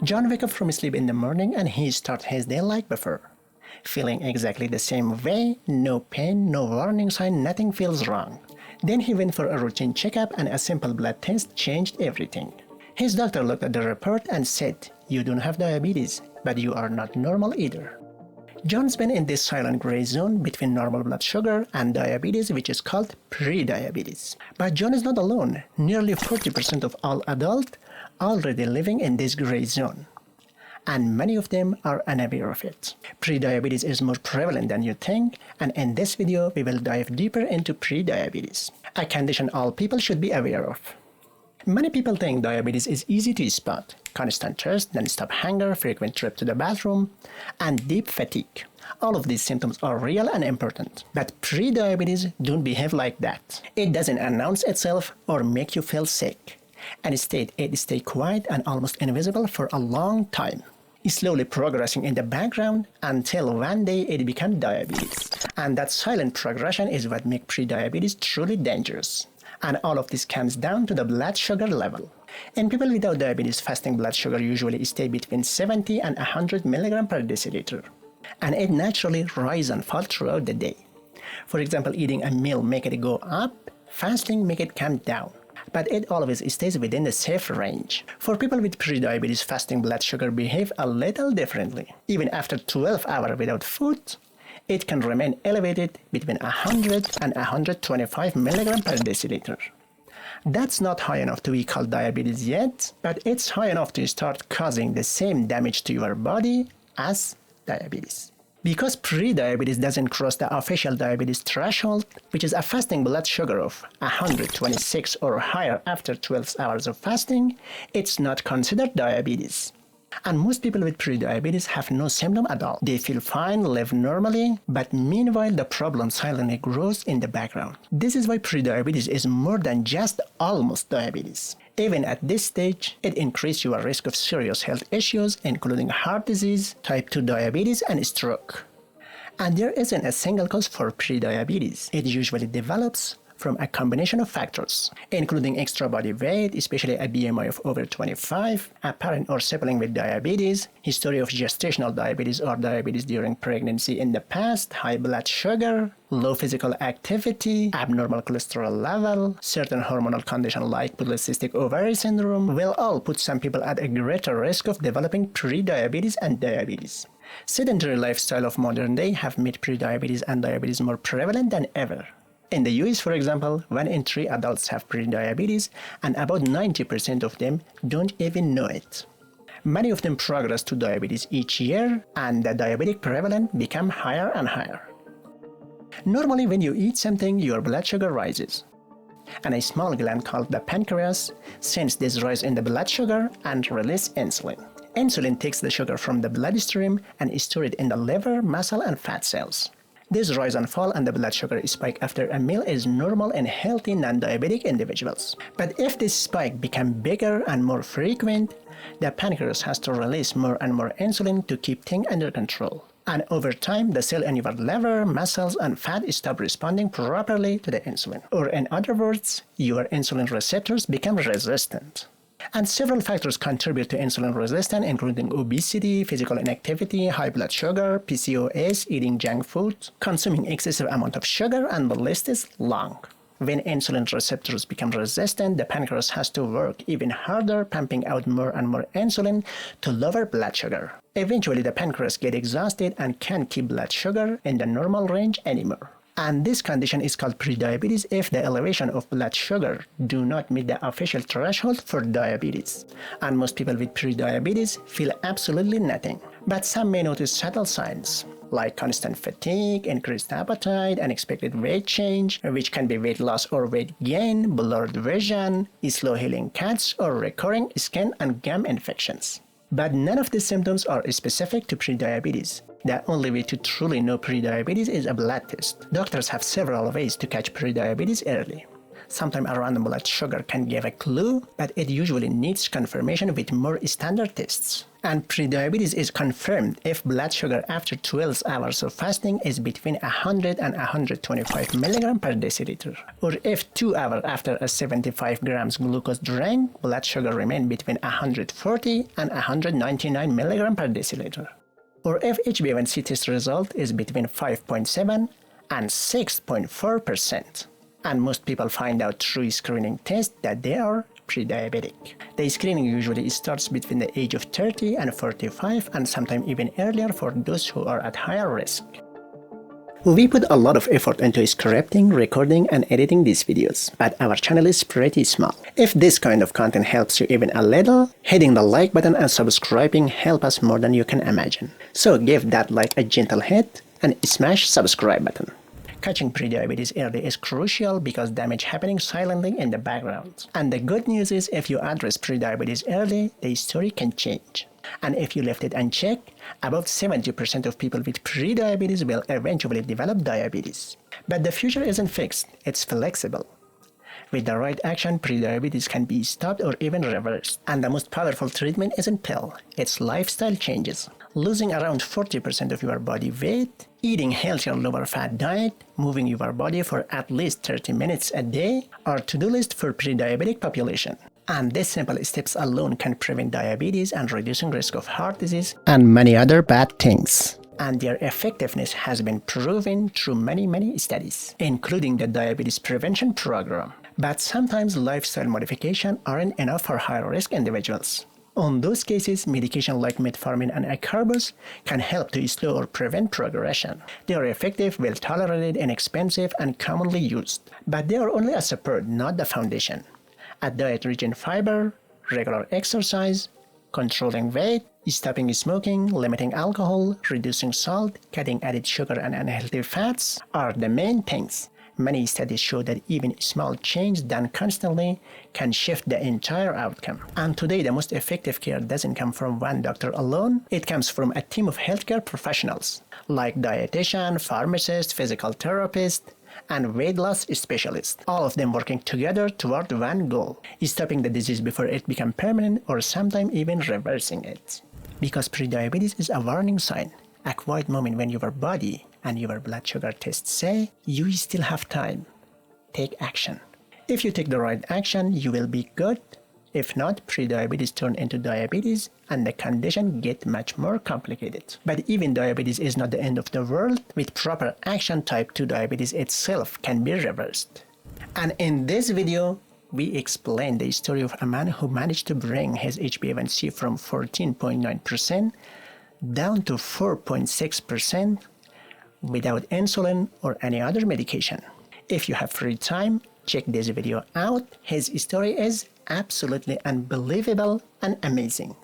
John wakes up from sleep in the morning and he starts his day like before. Feeling exactly the same way, no pain, no warning sign, nothing feels wrong. Then he went for a routine checkup and a simple blood test changed everything. His doctor looked at the report and said, "You don't have diabetes, but you are not normal either." John's been in this silent gray zone between normal blood sugar and diabetes, which is called prediabetes. But John is not alone. Nearly 40% of all adults already living in this gray zone, and many of them are unaware of it. Prediabetes is more prevalent than you think, and in this video we will dive deeper into prediabetes, a condition all people should be aware of. Many people think diabetes is easy to spot. Constant thirst, non-stop hunger, frequent trip to the bathroom, and deep fatigue. All of these symptoms are real and important. But prediabetes don't behave like that. It doesn't announce itself or make you feel sick. Instead, it stays quiet and almost invisible for a long time, slowly progressing in the background until one day it becomes diabetes. And that silent progression is what makes prediabetes truly dangerous. And all of this comes down to the blood sugar level. In people without diabetes, fasting blood sugar usually stays between 70 and 100 mg per deciliter. And it naturally rises and falls throughout the day. For example, eating a meal makes it go up, fasting makes it come down. But it always stays within the safe range. For people with prediabetes, fasting blood sugar behave a little differently. Even after 12 hours without food, it can remain elevated between 100 and 125 mg per deciliter. That's not high enough to be called diabetes yet, but it's high enough to start causing the same damage to your body as diabetes. Because prediabetes doesn't cross the official diabetes threshold, which is a fasting blood sugar of 126 or higher after 12 hours of fasting, it's not considered diabetes. And most people with prediabetes have no symptom at all. They feel fine, live normally, but meanwhile the problem silently grows in the background. This is why prediabetes is more than just almost diabetes. Even at this stage, it increases your risk of serious health issues, including heart disease, type 2 diabetes, and stroke. And there isn't a single cause for prediabetes. It usually develops from a combination of factors, including extra body weight, especially a BMI of over 25, a parent or sibling with diabetes, history of gestational diabetes or diabetes during pregnancy in the past, high blood sugar, low physical activity, abnormal cholesterol level, certain hormonal conditions like polycystic ovary syndrome will all put some people at a greater risk of developing prediabetes and diabetes. Sedentary lifestyle of modern day have made prediabetes and diabetes more prevalent than ever. In the US, for example, 1 in 3 adults have prediabetes, and about 90% of them don't even know it. Many of them progress to diabetes each year, and the diabetic prevalence becomes higher and higher. Normally, when you eat something, your blood sugar rises. And a small gland called the pancreas sends this rise in the blood sugar and releases insulin. Insulin takes the sugar from the bloodstream and stores it in the liver, muscle, and fat cells. This rise and fall and the blood sugar spike after a meal is normal in healthy non-diabetic individuals. But if this spike becomes bigger and more frequent, the pancreas has to release more and more insulin to keep things under control. And over time, the cells in your liver, muscles, and fat stop responding properly to the insulin. Or in other words, your insulin receptors become resistant. And several factors contribute to insulin resistance, including obesity, physical inactivity, high blood sugar, PCOS, eating junk food, consuming excessive amount of sugar, and the list is long. When insulin receptors become resistant, the pancreas has to work even harder, pumping out more and more insulin to lower blood sugar. Eventually, the pancreas gets exhausted and can't keep blood sugar in the normal range anymore. And this condition is called prediabetes if the elevation of blood sugar do not meet the official threshold for diabetes. And most people with prediabetes feel absolutely nothing. But some may notice subtle signs, like constant fatigue, increased appetite, unexpected weight change, which can be weight loss or weight gain, blurred vision, slow healing cuts, or recurring skin and gum infections. But none of these symptoms are specific to prediabetes. The only way to truly know prediabetes is a blood test. Doctors have several ways to catch prediabetes early. Sometimes a random blood sugar can give a clue, but it usually needs confirmation with more standard tests. And prediabetes is confirmed if blood sugar after 12 hours of fasting is between 100 and 125 mg per deciliter. Or if 2 hours after a 75 grams glucose drink, blood sugar remains between 140 and 199 mg per deciliter. Or if HbA1c test result is between 5.7 and 6.4%. And most people find out through screening tests that they are pre-diabetic. The screening usually starts between the age of 30 and 45 and sometimes even earlier for those who are at higher risk. We put a lot of effort into scripting, recording, and editing these videos, but our channel is pretty small. If this kind of content helps you even a little, hitting the like button and subscribing help us more than you can imagine. So give that like a gentle hit and smash subscribe button. Catching prediabetes early is crucial because damage happening silently in the background. And the good news is if you address prediabetes early, the story can change. And if you left it unchecked, about 70% of people with prediabetes will eventually develop diabetes. But the future isn't fixed, it's flexible. With the right action, prediabetes can be stopped or even reversed. And the most powerful treatment isn't pill, it's lifestyle changes. Losing around 40% of your body weight, eating healthier lower-fat diet, moving your body for at least 30 minutes a day, are to-do list for pre-diabetic population. And these simple steps alone can prevent diabetes and reducing risk of heart disease and many other bad things. And their effectiveness has been proven through many studies, including the Diabetes Prevention Program. But sometimes lifestyle modifications aren't enough for high-risk individuals. On those cases, medication like metformin and acarbose can help to slow or prevent progression. They are effective, well-tolerated, inexpensive, and commonly used. But they are only a support, not the foundation. A diet rich in fiber, regular exercise, controlling weight, stopping smoking, limiting alcohol, reducing salt, cutting added sugar and unhealthy fats are the main things. Many studies show that even small change done constantly can shift the entire outcome. And today, the most effective care doesn't come from one doctor alone. It comes from a team of healthcare professionals, like dietitian, pharmacist, physical therapist, and weight loss specialists, all of them working together toward one goal, stopping the disease before it becomes permanent or sometimes even reversing it. Because prediabetes is a warning sign, a quiet moment when your body and your blood sugar tests say, you still have time. Take action. If you take the right action, you will be good. If not, prediabetes turns into diabetes and the condition gets much more complicated. But even diabetes is not the end of the world. With proper action, type 2 diabetes itself can be reversed. And in this video, we explain the story of a man who managed to bring his HbA1c from 14.9% down to 4.6% without insulin or any other medication. If you have free time, check this video out. His story is absolutely unbelievable and amazing.